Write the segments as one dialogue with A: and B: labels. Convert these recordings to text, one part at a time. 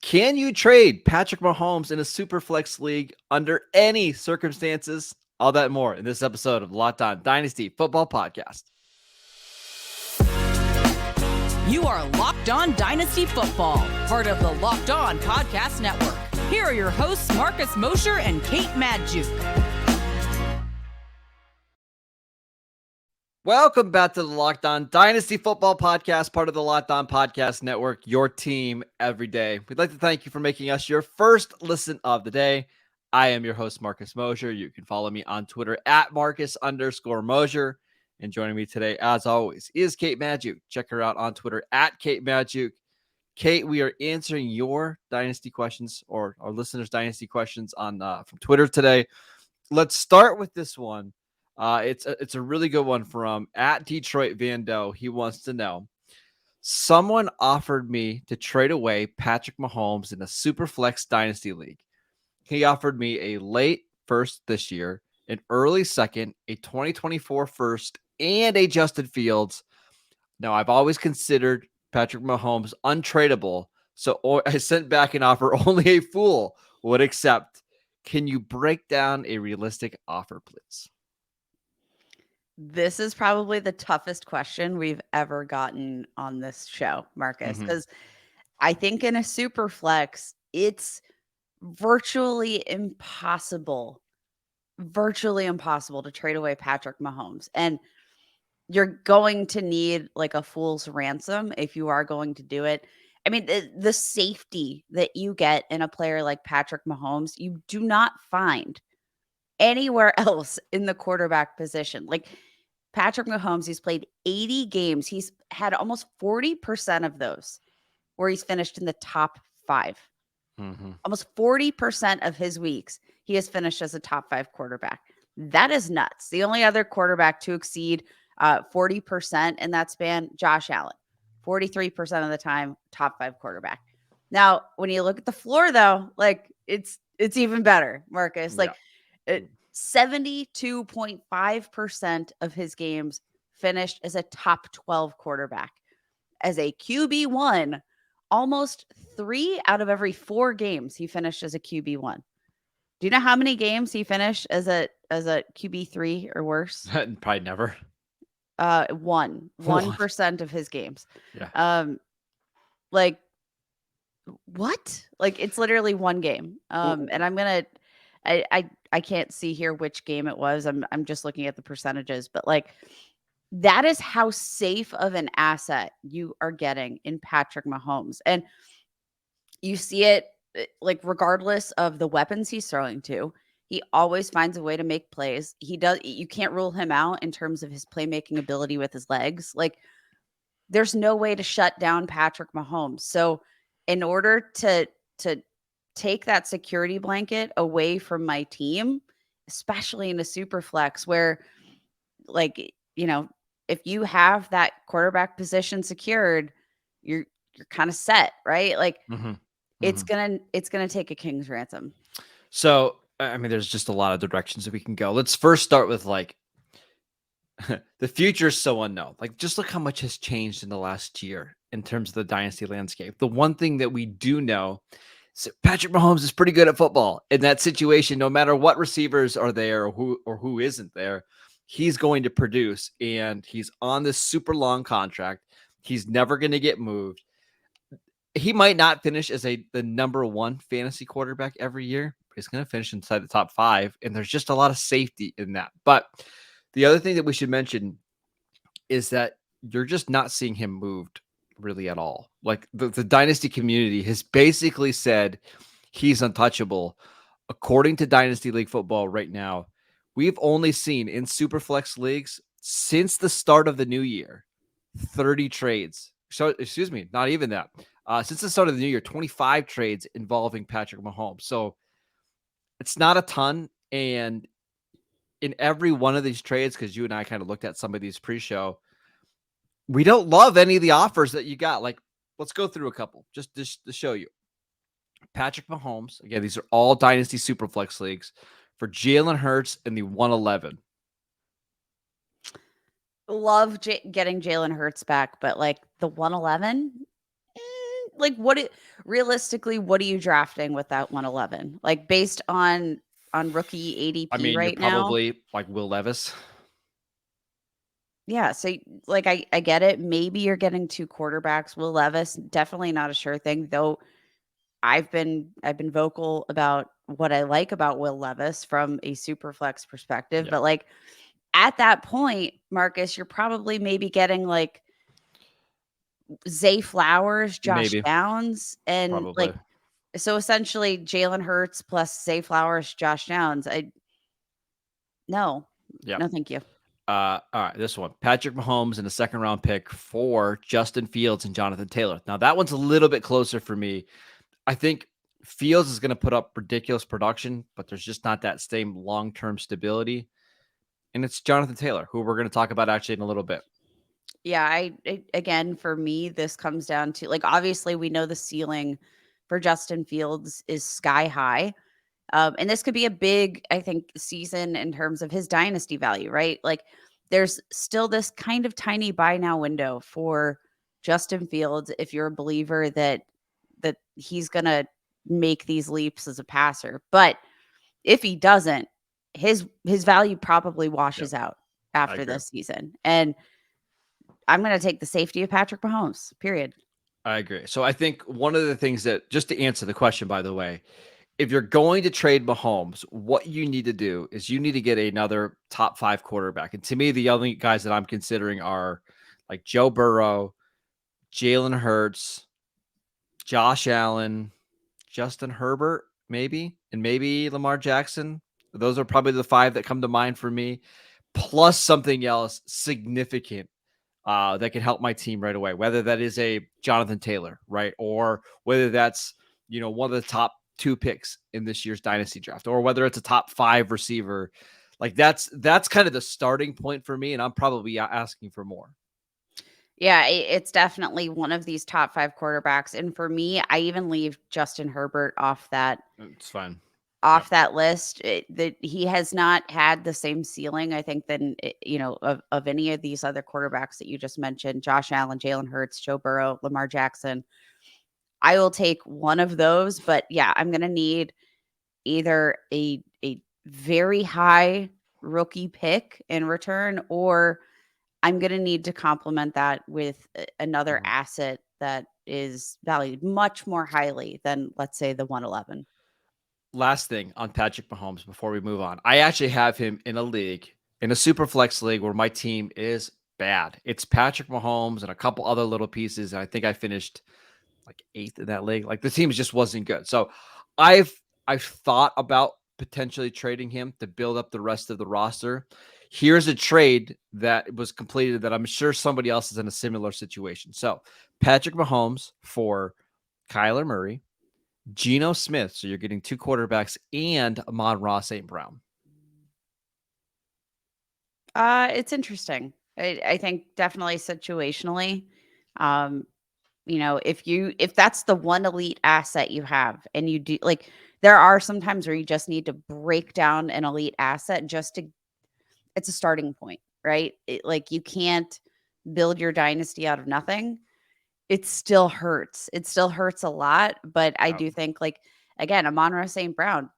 A: Can you trade Patrick Mahomes in a Superflex league under any circumstances? All that and more in this episode of Locked On Dynasty Football Podcast.
B: You are Locked On Dynasty Football, part of the Locked On Podcast Network. Here are your hosts, Marcus Mosher and Kate Madjuk.
A: Welcome back to the Locked On Dynasty Football Podcast, part of the Locked On Podcast Network, your team every day. We'd like to thank you for making us your first listen of the day. I am your host, Marcus Mosher. You can follow me on Twitter at Marcus_Mosher. And joining me today, as always, is Kate Madjuk. Check her out on Twitter at Kate Madjuk. Kate, we are answering your Dynasty questions or our listeners' Dynasty questions on from Twitter today. Let's start with this one. It's a really good one from at Detroit Van Doe. He wants to know, someone offered me to trade away Patrick Mahomes in a Superflex Dynasty League. He offered me a late first this year, an early second, a 2024 first, and a Justin Fields. Now, I've always considered Patrick Mahomes untradeable, so I sent back an offer only a fool would accept. Can you break down a realistic offer, please?
C: This is probably the toughest question we've ever gotten on this show, Marcus, because I think in a super flex, it's virtually impossible to trade away Patrick Mahomes. And you're going to need like a fool's ransom if you are going to do it. I mean, the safety that you get in a player like Patrick Mahomes, you do not find anywhere else in the quarterback position. Like, Patrick Mahomes, he's played 80 games. He's had almost 40% of those where he's finished in the top 5. Almost 40% of his weeks, he has finished as a top 5 quarterback. That is nuts. The only other quarterback to exceed 40% in that span, Josh Allen. 43% of the time, top 5 quarterback. Now, when you look at the floor, though, like it's even better, Marcus. Like, 72.5% of his games finished as a top 12 quarterback. As a QB1, almost 3 out of every 4 games he finished as a QB1. Do you know how many games he finished as a QB3 or worse?
A: Probably never.
C: 1% of his games.
A: Yeah.
C: Like, what? Like, it's literally one game. And I'm gonna, I can't see here which game it was. I'm just looking at the percentages, but like, that is how safe of an asset you are getting in Patrick Mahomes. And you see it like, regardless of the weapons he's throwing to, he always finds a way to make plays. You can't rule him out in terms of his playmaking ability with his legs. Like, there's no way to shut down Patrick Mahomes. So in order to take that security blanket away from my team, especially in a super flex where, like, if you have that quarterback position secured, you're kind of set, right? Like, it's gonna take a king's ransom.
A: So, I mean, there's just a lot of directions that we can go. Let's first start with like the future is so unknown. Like, just look how much has changed in the last year in terms of the dynasty landscape. The one thing that we do know is that Patrick Mahomes is pretty good at football. In that situation, no matter what receivers are there or who isn't there, he's going to produce. And he's on this super long contract. He's never going to get moved. He might not finish as the number 1 fantasy quarterback every year, but he's going to finish inside the top 5. And there's just a lot of safety in that. But the other thing that we should mention is that you're just not seeing him moved really at all. Like, the dynasty community has basically said he's untouchable. According to Dynasty League Football right now, we've only seen in Superflex leagues since the start of the new year, 30 trades. So, excuse me, not even that. Since the start of the new year, 25 trades involving Patrick Mahomes. So it's not a ton. And in every one of these trades, because you and I kind of looked at some of these pre-show, we don't love any of the offers that you got. Like, let's go through a couple just to show you. Patrick Mahomes, again, these are all Dynasty Superflex leagues, for Jalen Hurts in the 111.
C: Love getting Jalen Hurts back, but like the 111, like realistically, what are you drafting with that 111? Like based on rookie
A: I
C: ADP
A: mean, you're
C: right now?
A: probably like Will Levis.
C: Yeah, so like I get it. Maybe you're getting two quarterbacks. Will Levis, definitely not a sure thing, though. I've been vocal about what I like about Will Levis from a super flex perspective,
A: Yeah,
C: but like at that point, Marcus, you're probably maybe getting like Zay Flowers, Josh
A: maybe,
C: Downs, and
A: probably.
C: like so essentially Jalen Hurts plus Zay Flowers, Josh Downs. No,
A: Yeah.
C: no, thank you.
A: All right, this one. Patrick Mahomes in a second round pick for Justin Fields and Jonathan Taylor. Now that one's a little bit closer for me. I think Fields is going to put up ridiculous production, but there's just not that same long term stability. And it's Jonathan Taylor, who we're going to talk about actually in a little bit.
C: Yeah, again, for me, this comes down to like obviously we know the ceiling for Justin Fields is sky high. And this could be a big, I think, season in terms of his dynasty value, right? Like there's still this kind of tiny buy now window for Justin Fields if you're a believer that he's gonna make these leaps as a passer. But if he doesn't, his value probably
A: Yep,
C: washes out
A: I
C: after
A: agree.
C: this season. And I'm gonna take the safety of Patrick Mahomes, period.
A: I agree. So I think one of the things that, just to answer the question, by the way, if you're going to trade Mahomes, what you need to do is you need to get another top 5 quarterback. And to me, the only guys that I'm considering are like Joe Burrow, Jalen Hurts, Josh Allen, Justin Herbert, maybe, and maybe Lamar Jackson. Those are probably the 5 that come to mind for me, plus something else significant that can help my team right away, whether that is a Jonathan Taylor, right? Or whether that's, one of the top 2 picks in this year's dynasty draft, or whether it's a top 5 receiver. Like that's kind of the starting point for me. And I'm probably asking for more.
C: Yeah, it's definitely one of these top 5 quarterbacks, and for me, I even leave Justin Herbert
A: It's fine. Yep.
C: off that list. That he has not had the same ceiling, I think, than of any of these other quarterbacks that you just mentioned: Josh Allen, Jalen Hurts, Joe Burrow, Lamar Jackson. I will take one of those, but yeah, I'm gonna need either a very high rookie pick in return, or I'm gonna need to complement that with another
A: Mhm.
C: asset that is valued much more highly than, let's say, the 111.
A: Last thing on Patrick Mahomes before we move on. I actually have him in a league, in a super flex league where my team is bad. It's Patrick Mahomes and a couple other little pieces. And I think I finished like 8th in that league. Like the team just wasn't good. So I've I've thought about potentially trading him to build up the rest of the roster. Here's a trade that was completed that I'm sure somebody else is in a similar situation. So Patrick Mahomes for Kyler Murray, Geno Smith. So you're getting 2 quarterbacks and Amon-Ra St. Brown.
C: It's interesting. I think definitely situationally, um, if that's the one elite asset you have, and you do like, there are some times where you just need to break down an elite asset just to, it's a starting point, right? Like you can't build your dynasty out of nothing. It still hurts. It still hurts a lot, but I
A: Yep.
C: do think like again, Amon-Ra St. Brown,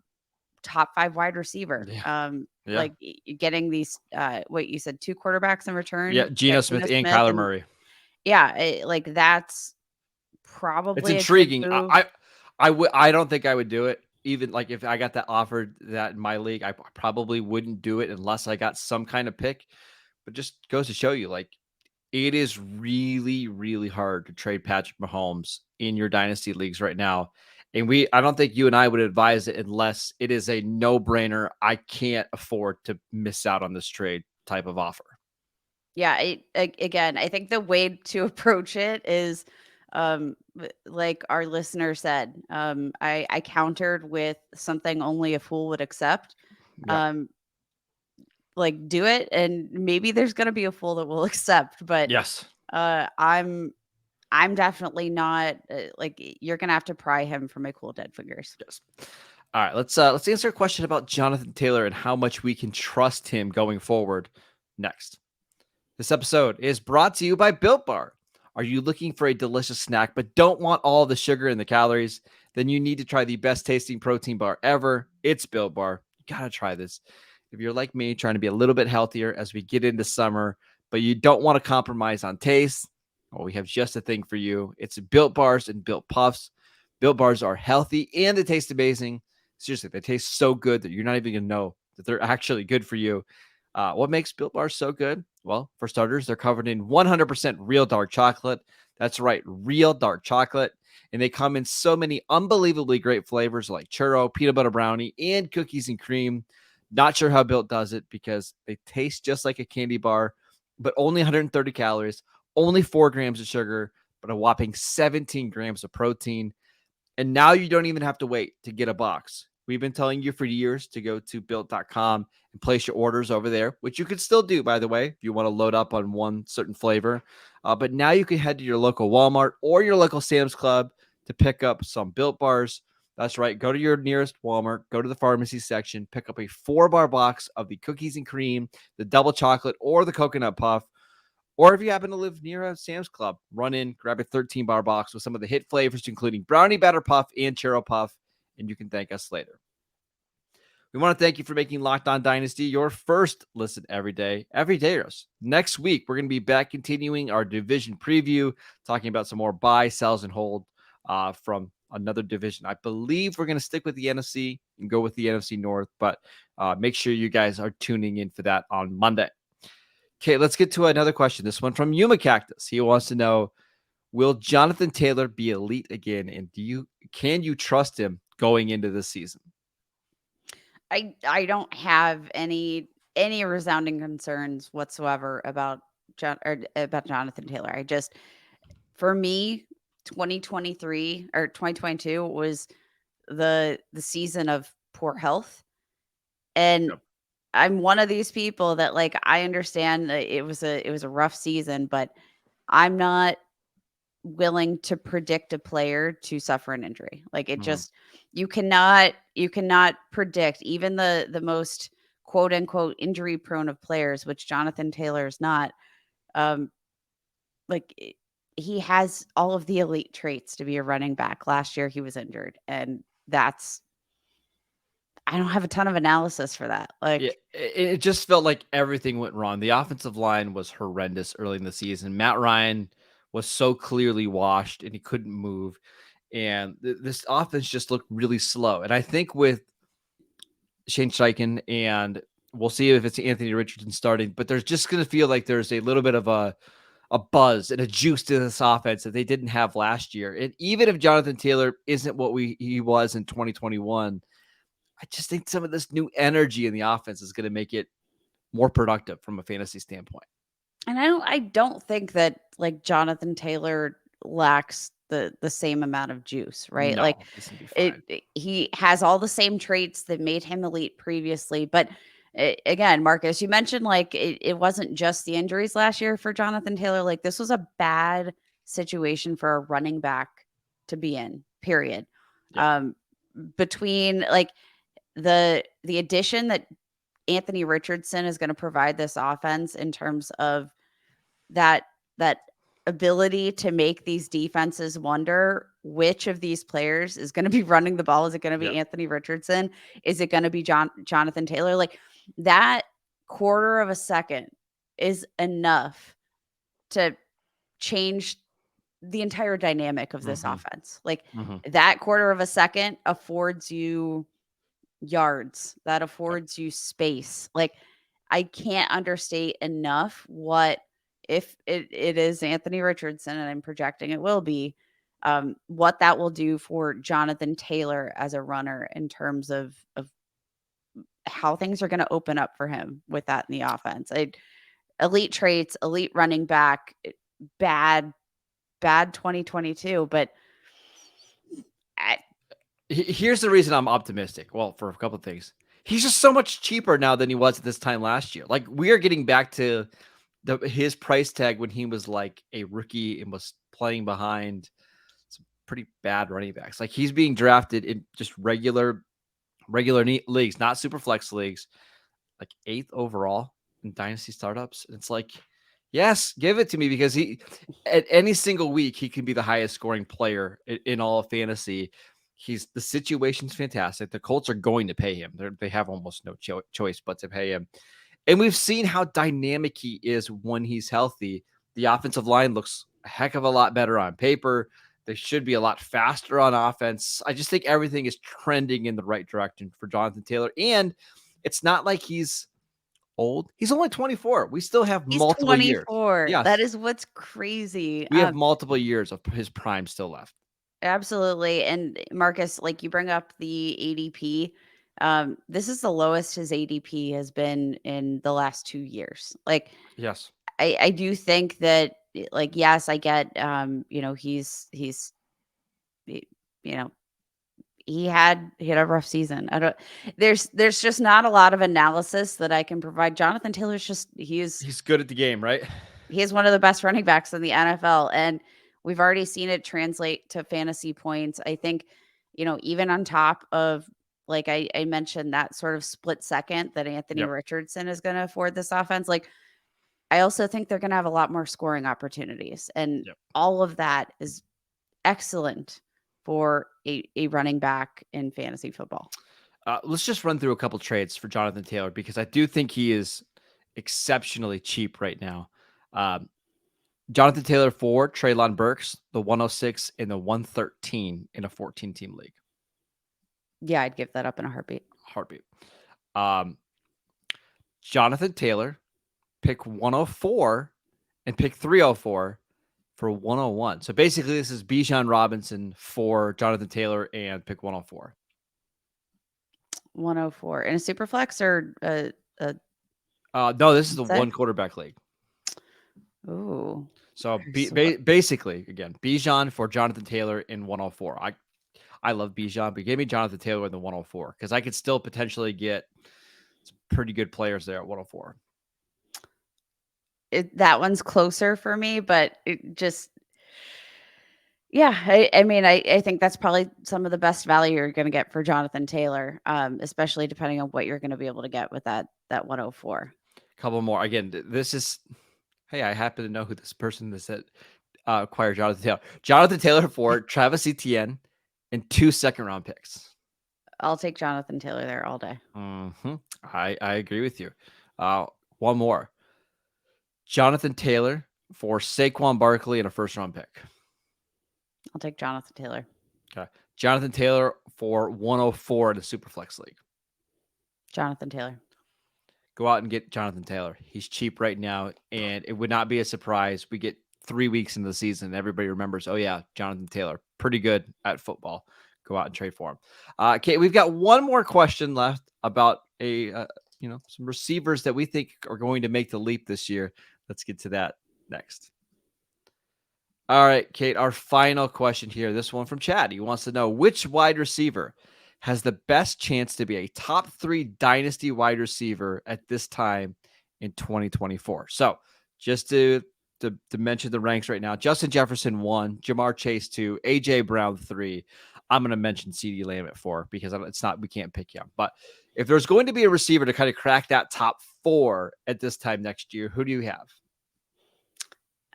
C: top 5 wide receiver.
A: Yeah. Yeah.
C: Like getting these what you said, 2 quarterbacks in
A: Yeah.
C: return. You
A: Geno
C: got
A: Smith
C: Geno
A: and
C: Smith
A: Kyler
C: and
A: Murray.
C: yeah, like that's
A: It's
C: probably a good
A: intriguing.
C: move.
A: I don't think I would do it. Even like if I got that offered that in my league, I probably wouldn't do it unless I got some kind of pick. But just goes to show you, like it is really, really hard to trade Patrick Mahomes in your dynasty leagues right now. And I don't think you and I would advise it unless it is a no brainer. I can't afford to miss out on this trade type of offer.
C: Yeah, again, I think the way to approach it is like our listener said, I countered with something only a fool would accept.
A: Yeah.
C: Um like do it, and maybe there's going to be a fool that will accept, but
A: Yes.
C: uh I'm I'm definitely not like you're going to have to pry him from my cool dead fingers.
A: Yes. All right, let's answer a question about Jonathan Taylor and how much we can trust him going forward next. This episode is brought to you by Built Bar. Are you looking for a delicious snack but don't want all the sugar and the calories? Then you need to try the best tasting protein bar ever. It's Built Bar. You got to try this. If you're like me, trying to be a little bit healthier as we get into summer, but you don't want to compromise on taste, well, we have just a thing for you. It's Built Bars and Built Puffs. Built Bars are healthy and they taste amazing. Seriously, they taste so good that you're not even going to know that they're actually good for you. What makes Built Bars so good? Well, for starters, they're covered in 100% real dark chocolate. That's right, real dark chocolate. And they come in so many unbelievably great flavors like churro, peanut butter brownie, and cookies and cream. Not sure how Built does it because they taste just like a candy bar, but only 130 calories, only 4 grams of sugar, but a whopping 17 grams of protein. And now you don't even have to wait to get a box. We've been telling you for years to go to built.com and place your orders over there, which you could still do, by the way, if you want to load up on one certain flavor. But now you can head to your local Walmart or your local Sam's Club to pick up some Built Bars. That's right. Go to your nearest Walmart, go to the pharmacy section, pick up a 4-bar box of the cookies and cream, the double chocolate, or the coconut puff. Or if you happen to live near a Sam's Club, run in, grab a 13-bar box with some of the hit flavors, including brownie batter puff and churro puff, and you can thank us later. We want to thank you for making Locked On Dynasty your first listen every day, everydayers. Next week, we're going to be back continuing our division preview, talking about some more buy, sells, and hold from another division. I believe we're going to stick with the NFC and go with the NFC North, but make sure you guys are tuning in for that on Monday. Okay, let's get to another question. This one from Yuma Cactus. He wants to know, will Jonathan Taylor be elite again? And can you trust him going into this season?
C: I don't have any resounding concerns whatsoever about Jonathan Taylor. For me, 2023 or 2022 was the season of poor health. And
A: Yep.
C: I'm one of these people that, like, I understand that it was a rough season, but I'm not willing to predict a player to suffer an injury. Like, it
A: Mhm.
C: just, you cannot predict even the most quote unquote injury prone of players, which Jonathan Taylor is not. Um, like i- he has all of the elite traits to be a running back. Last year he was injured, and that's I don't have a ton of analysis for that.
A: Yeah,
C: Like,
A: it just felt like everything went wrong. The offensive line was horrendous early in the season. Matt Ryan was so clearly washed and he couldn't move. And this offense just looked really slow. And I think with Shane Steichen, and we'll see if it's Anthony Richardson starting, but there's just going to feel like there's a little bit of a buzz and a juice to this offense that they didn't have last year. And even if Jonathan Taylor isn't what he was in 2021, I just think some of this new energy in the offense is going to make it more productive from a fantasy standpoint.
C: and I don't think that, like, Jonathan Taylor lacks the same amount of juice, right? Like,
A: No, he's going to be fine.
C: he has all the same traits that made him elite previously, but again, Marcus, you mentioned, like, it wasn't just the injuries last year for Jonathan Taylor. Like, this was a bad situation for a running back to be in. Period.
A: Yeah.
C: Um, between, like, the addition that Anthony Richardson is going to provide this offense in terms of that ability to make these defenses wonder which of these players is going to be running the ball. Is it going to be
A: Yep.
C: Anthony Richardson? Is it going to be Jonathan Taylor? Like, that quarter of a second is enough to change the entire dynamic of this
A: Mhm.
C: offense. Like,
A: Mhm.
C: that quarter of a second affords you yards, that
A: Yep.
C: affords you space. Like, I can't understate enough what, if it is Anthony Richardson, and I'm projecting it will be, what that will do for Jonathan Taylor as a runner in terms of how things are going to open up for him with that in the offense. Elite traits, elite running back, bad, bad 2022, but I,
A: Here's the reason I'm optimistic. Well, for a couple of things. He's just so much cheaper now than he was at this time last year. Like, we are getting back to his price tag when he was like a rookie and was playing behind some pretty bad running backs. Like, he's being drafted in just regular leagues, not super flex leagues, like 8th overall in dynasty startups. And it's like, Yes, give it to me because he at any single week he can be the highest scoring player in all of fantasy. The situation's fantastic. The Colts are going to pay him. They have almost no choice but to pay him. And we've seen how dynamic he is when he's healthy. The offensive line looks a heck of a lot better on paper. They should be a lot faster on offense. I just think everything is trending in the right direction for Jonathan Taylor. And it's not like he's old. He's only 24. We still have
C: He's
A: multiple years.
C: 24. That
A: Yes.
C: is what's crazy.
A: We have multiple years of his prime still left.
C: Absolutely. And Marcus, like you bring up the ADP. This is the lowest his ADP has been in the last 2 years. Like
A: Yes.
C: I do think that like yes, I get y- you know, he had a rough season. I don't there's just not a lot of analysis that I can provide. Jonathan Taylor's just
A: He's good at the game, right?
C: he is one of the best running backs in the NFL, and we've already seen it translate to fantasy points. I think, even on top of like I mentioned that sort of split second that Anthony
A: Yep.
C: Richardson is going to afford this offense. Like I also think they're going to have a lot more scoring opportunities, and
A: Yep.
C: all of that is excellent for a running back in fantasy football.
A: Let's just run through a couple trades for Jonathan Taylor because I do think he is exceptionally cheap right now. Um, Jonathan Taylor for Treylon Burks, the 106 and the 113 in a 14-team league.
C: Yeah, I'd give that up in a heartbeat.
A: Heartbeat. Um, Jonathan Taylor, pick 104 and pick 304 for 101. So basically, this is Bijan Robinson for Jonathan Taylor and pick 104.
C: 104 in a super flex or
A: No, this is the
C: what's that?
A: one quarterback league.
C: Ooh.
A: So
C: So what-
A: basically, again, Bijan for Jonathan Taylor in 104. I love Bijan, but give me Jonathan Taylor in the 104 because I could still potentially get some pretty good players there at 104.
C: that one's closer for me, but it just yeah, I think that's probably some of the best value you're going to get for Jonathan Taylor, especially depending on what you're going to be able to get with that 104.
A: Couple more. Again, this is hey, I happen to know who this person that said acquired Jonathan Taylor. Jonathan Taylor for Travis Etienne and 2 second-round picks.
C: I'll take Jonathan Taylor there all day.
A: Mm-hmm. I agree with you. One more. Jonathan Taylor for Saquon Barkley and a first-round pick.
C: I'll take Jonathan Taylor.
A: Okay. Jonathan Taylor for 104 in the Superflex league.
C: Jonathan Taylor.
A: Go out and get Jonathan Taylor. He's cheap right now, and it would not be a surprise. We get 3 weeks into the season, and everybody remembers, oh yeah, Jonathan Taylor, pretty good at football. Go out and trade for him. Okay, we've got one more question left about some receivers that we think are going to make the leap this year. Let's get to that next. All right, Kate, our final question here. This one from Chad. He wants to know which wide receiver has the best chance to be a top 3 dynasty wide receiver at this time in 2024. So just to mention the ranks right now, Justin Jefferson 1, Jamar Chase 2, AJ Brown 3. I'm going to mention CeeDee Lamb at 4 because we can't pick him. But if there's going to be a receiver to kind of crack that top 4 at this time next year, who do you have?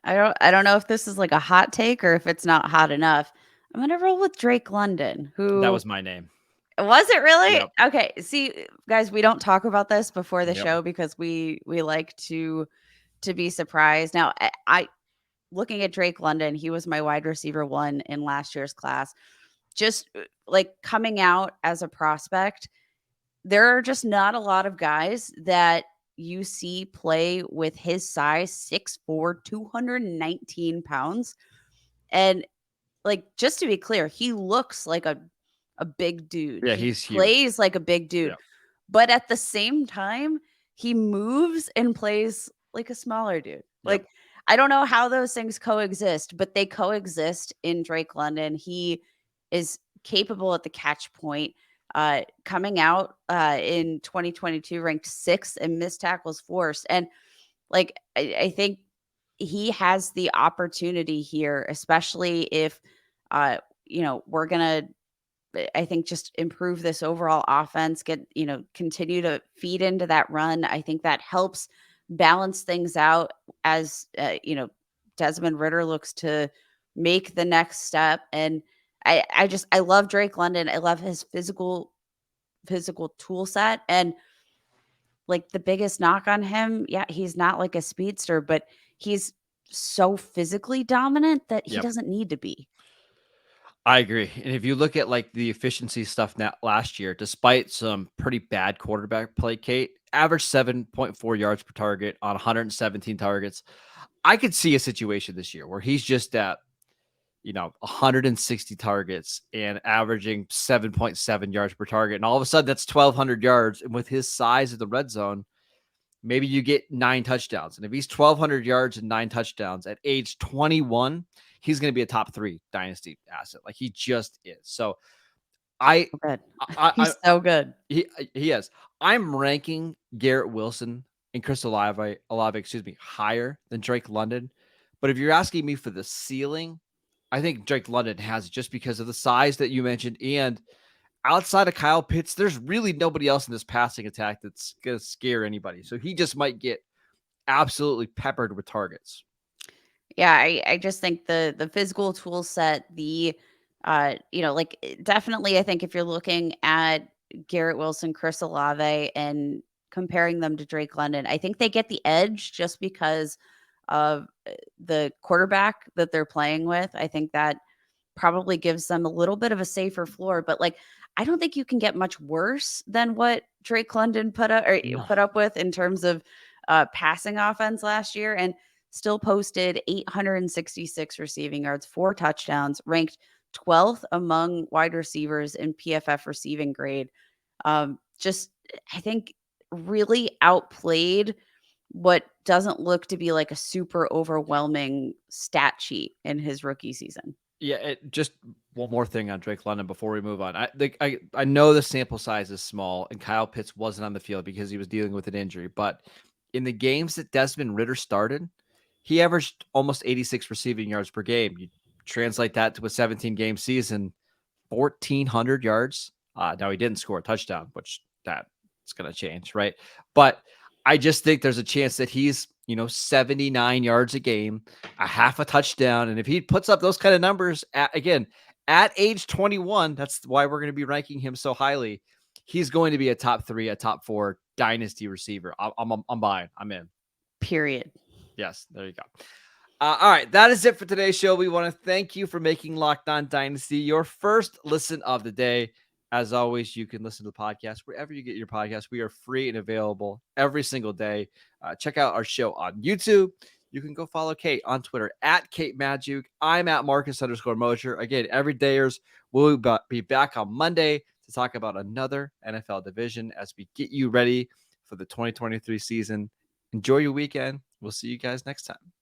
C: I don't know if this is like a hot take or if it's not hot enough. I'm gonna roll with Drake London, who
A: That was my name.
C: was it really?
A: Yep.
C: Okay. See, guys, we don't talk about this before the
A: Yep.
C: show because we like to be surprised. Now, I looking at Drake London, he was my wide receiver 1 in last year's class. Just like coming out as a prospect, there are just not a lot of guys that you see play with his size, 6'4", 219 pounds. And like, just to be clear, he looks like a big dude.
A: Yeah,
C: He
A: he's huge.
C: plays like a big dude.
A: Yeah.
C: But at the same time, he moves and plays like a smaller dude.
A: Yep.
C: Like, I don't know how those things coexist, but they coexist in Drake London. He is capable at the catch point. Coming out in 2022, ranked 6th in missed tackles forced. And like, I think he has the opportunity here, especially if, we're going to, I think, just improve this overall offense, continue to feed into that run. I think that helps balance things out as Desmond Ritter looks to make the next step. And I love Drake London. I love his physical tool set. And like the biggest knock on him, yeah, he's not like a speedster, but he's so physically dominant that he
A: Yep.
C: doesn't need to be.
A: I agree. And if you look at like the efficiency stuff now last year, despite some pretty bad quarterback play, Kate averaged 7.4 yards per target on 117 targets. I could see a situation this year where he's just at, 160 targets and averaging 7.7 yards per target. And all of a sudden that's 1,200 yards. And with his size of the red zone, maybe you get 9 touchdowns. And if he's 1,200 yards and 9 touchdowns at age 21, he's going to be a top 3 dynasty asset. Like he just is. So I,
C: So good.
A: I
C: He's so good.
A: he is. I'm ranking Garrett Wilson and Chris Olave, higher than Drake London. But if you're asking me for the ceiling, I think Drake London has it just because of the size that you mentioned. And outside of Kyle Pitts, there's really nobody else in this passing attack that's going to scare anybody. So he just might get absolutely peppered with targets.
C: Yeah, I just think the physical tool set, definitely I think if you're looking at Garrett Wilson, Chris Olave, and comparing them to Drake London, I think they get the edge just because of the quarterback that they're playing with. I think that probably gives them a little bit of a safer floor, but like I don't think you can get much worse than what Drake London
A: No.
C: put up with in terms of passing offense last year, and still posted 866 receiving yards, 4 touchdowns, ranked 12th among wide receivers in PFF receiving grade. Just I think really outplayed what doesn't look to be like a super overwhelming stat sheet in his rookie season.
A: Yeah, just one more thing on Drake London before we move on. I know the sample size is small, and Kyle Pitts wasn't on the field because he was dealing with an injury. But in the games that Desmond Ritter started, he averaged almost 86 receiving yards per game. You translate that to a 17 game season, 1,400 yards. Now he didn't score a touchdown, which that's going to change, right? But I just think there's a chance that he's 79 yards a game, a half a touchdown. And if he puts up those kind of numbers at age 21, that's why we're going to be ranking him so highly. He's going to be a top 3, a top 4 dynasty receiver. I'm buying. I'm in.
C: Period.
A: Yes, there you go. All right, that is it for today's show. We want to thank you for making Locked On Dynasty your first listen of the day. As always, you can listen to the podcast wherever you get your podcast. We are free and available every single day. Check out our show on YouTube. You can go follow Kate on Twitter at Kate Maggiuk. I'm at Marcus_Mosher. Again, every dayers will be back on Monday to talk about another NFL division as we get you ready for the 2023 season. Enjoy your weekend. We'll see you guys next time.